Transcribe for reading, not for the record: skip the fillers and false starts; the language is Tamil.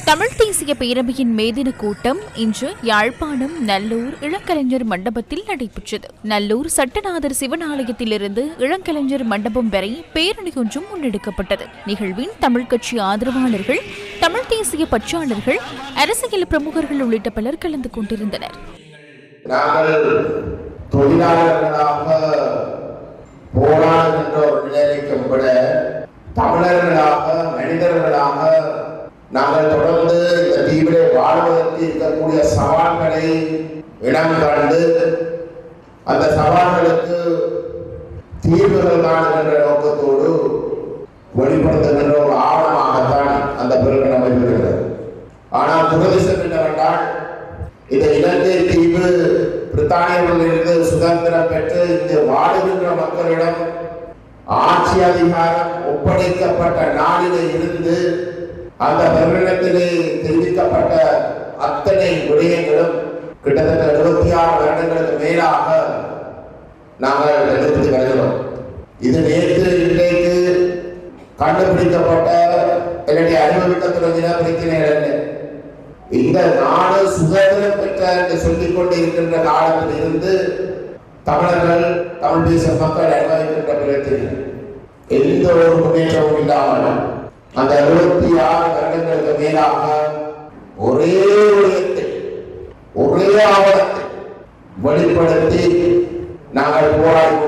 தமிழ் தேசிய பேரவையின் மேதின கூட்டம் இன்று யாழ்ப்பாணம் நல்லூர் இளங்கலைஞர் மண்டபத்தில் நடைபெற்றது. நல்லூர் சட்டநாதர் சிவன் ஆலயத்திலிருந்து இளங்கலைஞர் மண்டபம் வரை பேரணி ஒன்றும் முன்னெடுக்கப்பட்டது. நிகழ்வின் தமிழ் கட்சி ஆதரவாளர்கள், தமிழ் தேசிய பற்றாளர்கள், அரசியல் பிரமுகர்கள் உள்ளிட்ட பலர் கலந்து கொண்டிருந்தனர். தமிழர்களாக மனிதர்களாக நாங்கள் தொடர்ந்து இந்த தீவிலே வாழ்வதற்கு இருக்கக்கூடிய சவால்களை இடம் கண்டு அந்த சவால்களுக்கு தீர்வுகள் காணுகின்ற நோக்கத்தோடு வெளிப்படுத்துகின்ற ஒரு ஆவணமாகத்தான் அந்த பெருங்கன் அமைகிறது. ஆனால் துரதிர்ஷ்டம் என்னவென்றால் இந்த இலங்கை தீவு பிரித்தானியர்களிலிருந்து சுதந்திரம் பெற்று இங்கு வாழுகின்ற மக்களிடம் ஆட்சி அதிகாரம் ஒப்படைக்கப்பட்ட நாளிலே இருந்து அந்த பெருநிலத்திலே தெரிவிக்கப்பட்ட அத்தனை விடயங்களும் கிட்டத்தட்ட 76 வருடங்களுக்கு மேலாக நாங்கள் எடுத்து வருகிறோம். இது நேற்று இன்றைக்கு கண்டுபிடிக்கப்பட்ட என்னுடைய அனுபவிக்க தொடங்கின பிரச்சனை. இந்த நாடு சுதந்திரம் பெற்ற என்று சொல்லிக் கொண்டிருக்கின்ற காலத்தில் இருந்து தமிழர்கள், தமிழ் தேச மக்கள் அனுபவிக்கின்ற பிரச்சனை எந்த ஒரு முன்னேற்றமும் இல்லாமல் அந்த 76 வருடங்களுக்கு மேலாக ஒரே ஆவணத்தை வெளிப்படுத்தி நாங்கள் போராடி